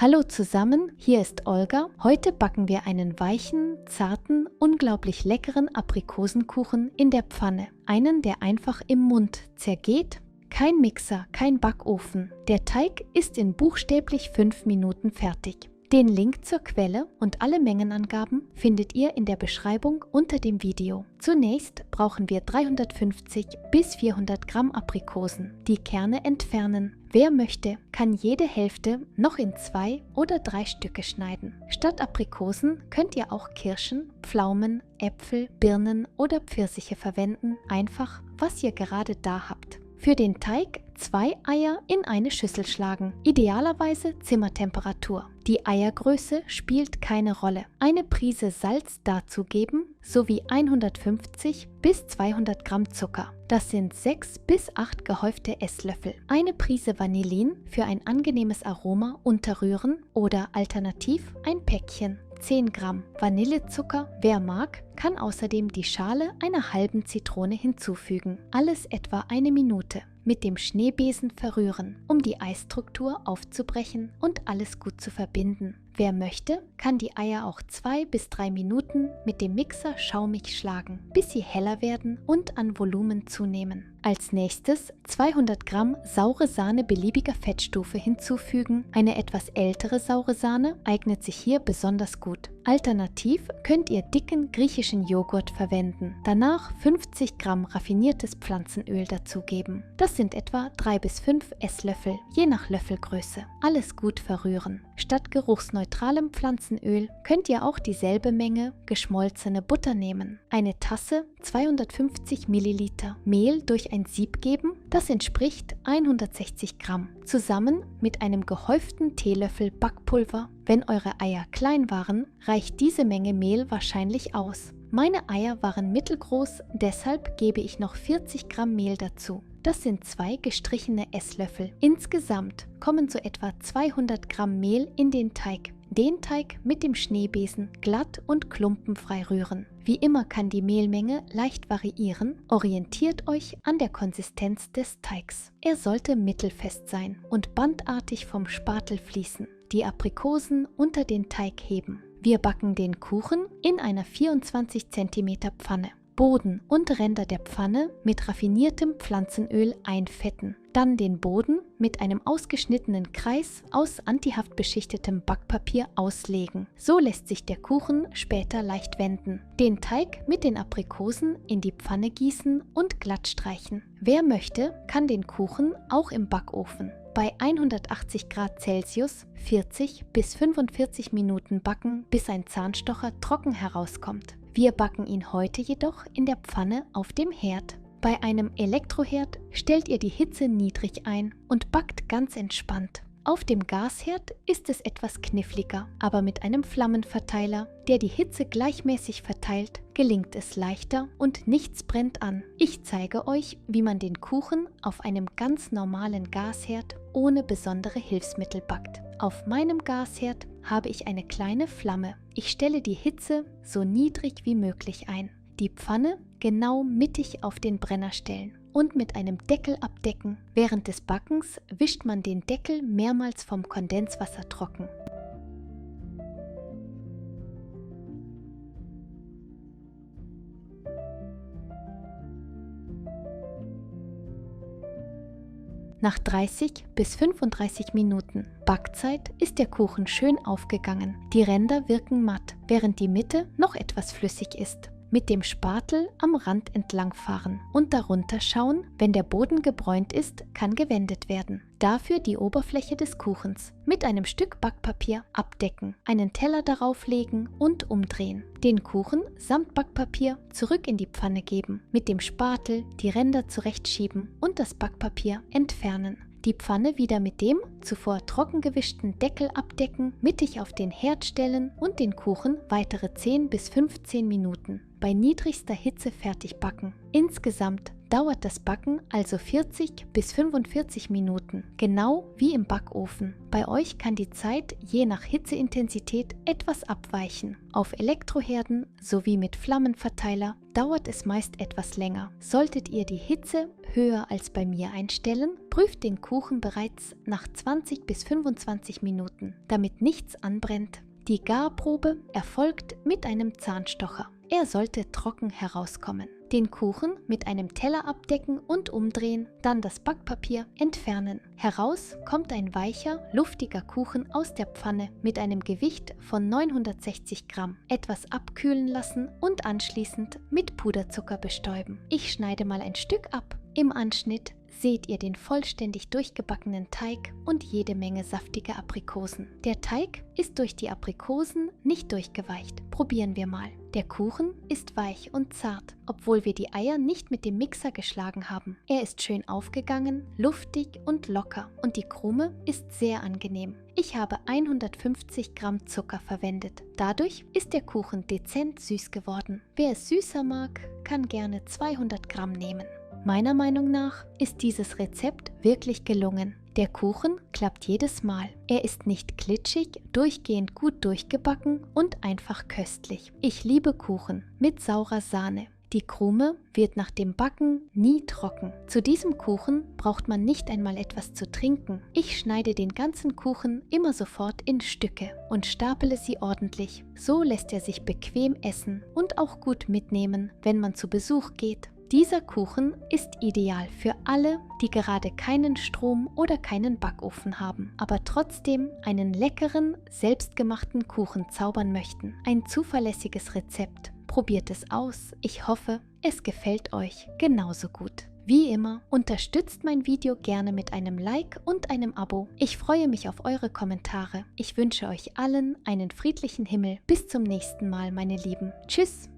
Hallo zusammen, hier ist Olga. Heute backen wir einen weichen, zarten, unglaublich leckeren Aprikosenkuchen in der Pfanne. Einen, der einfach im Mund zergeht. Kein Mixer, kein Backofen. Der Teig ist in buchstäblich 5 Minuten fertig. Den Link zur Quelle und alle Mengenangaben findet ihr in der Beschreibung unter dem Video. Zunächst brauchen wir 350 bis 400 Gramm Aprikosen. Die Kerne entfernen. Wer möchte, kann jede Hälfte noch in 2 oder 3 Stücke schneiden. Statt Aprikosen könnt ihr auch Kirschen, Pflaumen, Äpfel, Birnen oder Pfirsiche verwenden. Einfach, was ihr gerade da habt. Für den Teig 2 Eier in eine Schüssel schlagen, idealerweise Zimmertemperatur. Die Eiergröße spielt keine Rolle. Eine Prise Salz dazugeben, sowie 150 bis 200 Gramm Zucker. Das sind 6 bis 8 gehäufte Esslöffel. Eine Prise Vanillin für ein angenehmes Aroma unterrühren oder alternativ ein Päckchen. 10 Gramm Vanillezucker, wer mag, kann außerdem die Schale einer halben Zitrone hinzufügen. Alles etwa 1 Minute. Mit dem Schneebesen verrühren, um die Eisstruktur aufzubrechen und alles gut zu verbinden. Wer möchte, kann die Eier auch 2 bis 3 Minuten mit dem Mixer schaumig schlagen, bis sie heller werden und an Volumen zunehmen. Als nächstes 200 Gramm saure Sahne beliebiger Fettstufe hinzufügen. Eine etwas ältere saure Sahne eignet sich hier besonders gut. Alternativ könnt ihr dicken griechischen Joghurt verwenden. Danach 50 Gramm raffiniertes Pflanzenöl dazugeben. Das sind etwa 3 bis 5 Esslöffel, je nach Löffelgröße. Alles gut verrühren. Statt geruchsneutralem Pflanzenöl könnt ihr auch dieselbe Menge geschmolzene Butter nehmen. Eine Tasse 250 Milliliter Mehl durch ein Sieb geben, das entspricht 160 Gramm. Zusammen mit einem gehäuften Teelöffel Backpulver. Wenn eure Eier klein waren, reicht diese Menge Mehl wahrscheinlich aus. Meine Eier waren mittelgroß, deshalb gebe ich noch 40 Gramm Mehl dazu. Das sind 2 gestrichene Esslöffel. Insgesamt kommen so etwa 200 Gramm Mehl in den Teig. Den Teig mit dem Schneebesen glatt und klumpenfrei rühren. Wie immer kann die Mehlmenge leicht variieren. Orientiert euch an der Konsistenz des Teigs. Er sollte mittelfest sein und bandartig vom Spatel fließen. Die Aprikosen unter den Teig heben. Wir backen den Kuchen in einer 24 cm Pfanne. Boden und Ränder der Pfanne mit raffiniertem Pflanzenöl einfetten. Dann den Boden mit einem ausgeschnittenen Kreis aus antihaftbeschichtetem Backpapier auslegen. So lässt sich der Kuchen später leicht wenden. Den Teig mit den Aprikosen in die Pfanne gießen und glatt streichen. Wer möchte, kann den Kuchen auch im Backofen bei 180 Grad Celsius 40 bis 45 Minuten backen, bis ein Zahnstocher trocken herauskommt. Wir backen ihn heute jedoch in der Pfanne auf dem Herd. Bei einem Elektroherd stellt ihr die Hitze niedrig ein und backt ganz entspannt. Auf dem Gasherd ist es etwas kniffliger, aber mit einem Flammenverteiler, der die Hitze gleichmäßig verteilt, gelingt es leichter und nichts brennt an. Ich zeige euch, wie man den Kuchen auf einem ganz normalen Gasherd ohne besondere Hilfsmittel backt. Auf meinem Gasherd habe ich eine kleine Flamme. Ich stelle die Hitze so niedrig wie möglich ein. Die Pfanne genau mittig auf den Brenner stellen und mit einem Deckel abdecken. Während des Backens wischt man den Deckel mehrmals vom Kondenswasser trocken. Nach 30 bis 35 Minuten Backzeit ist der Kuchen schön aufgegangen. Die Ränder wirken matt, während die Mitte noch etwas flüssig ist. Mit dem Spatel am Rand entlangfahren und darunter schauen, wenn der Boden gebräunt ist, kann gewendet werden. Dafür die Oberfläche des Kuchens mit einem Stück Backpapier abdecken, einen Teller darauf legen und umdrehen. Den Kuchen samt Backpapier zurück in die Pfanne geben, mit dem Spatel die Ränder zurechtschieben und das Backpapier entfernen. Die Pfanne wieder mit dem zuvor trocken gewischten Deckel abdecken, mittig auf den Herd stellen und den Kuchen weitere 10 bis 15 Minuten bei niedrigster Hitze fertig backen. Insgesamt dauert das Backen also 40 bis 45 Minuten, genau wie im Backofen. Bei euch kann die Zeit je nach Hitzeintensität etwas abweichen. Auf Elektroherden sowie mit Flammenverteiler dauert es meist etwas länger. Solltet ihr die Hitze höher als bei mir einstellen, prüft den Kuchen bereits nach 20 bis 25 Minuten, damit nichts anbrennt. Die Garprobe erfolgt mit einem Zahnstocher. Er sollte trocken herauskommen. Den Kuchen mit einem Teller abdecken und umdrehen, dann das Backpapier entfernen. Heraus kommt ein weicher, luftiger Kuchen aus der Pfanne mit einem Gewicht von 960 Gramm. Etwas abkühlen lassen und anschließend mit Puderzucker bestäuben. Ich schneide mal ein Stück ab. Im Anschnitt seht ihr den vollständig durchgebackenen Teig und jede Menge saftige Aprikosen. Der Teig ist durch die Aprikosen nicht durchgeweicht. Probieren wir mal. Der Kuchen ist weich und zart, obwohl wir die Eier nicht mit dem Mixer geschlagen haben. Er ist schön aufgegangen, luftig und locker und die Krume ist sehr angenehm. Ich habe 150 Gramm Zucker verwendet. Dadurch ist der Kuchen dezent süß geworden. Wer es süßer mag, kann gerne 200 Gramm nehmen. Meiner Meinung nach ist dieses Rezept wirklich gelungen. Der Kuchen klappt jedes Mal. Er ist nicht klitschig, durchgehend gut durchgebacken und einfach köstlich. Ich liebe Kuchen mit saurer Sahne. Die Krume wird nach dem Backen nie trocken. Zu diesem Kuchen braucht man nicht einmal etwas zu trinken. Ich schneide den ganzen Kuchen immer sofort in Stücke und stapele sie ordentlich. So lässt er sich bequem essen und auch gut mitnehmen, wenn man zu Besuch geht. Dieser Kuchen ist ideal für alle, die gerade keinen Strom oder keinen Backofen haben, aber trotzdem einen leckeren, selbstgemachten Kuchen zaubern möchten. Ein zuverlässiges Rezept. Probiert es aus. Ich hoffe, es gefällt euch genauso gut. Wie immer, unterstützt mein Video gerne mit einem Like und einem Abo. Ich freue mich auf eure Kommentare. Ich wünsche euch allen einen friedlichen Himmel. Bis zum nächsten Mal, meine Lieben. Tschüss!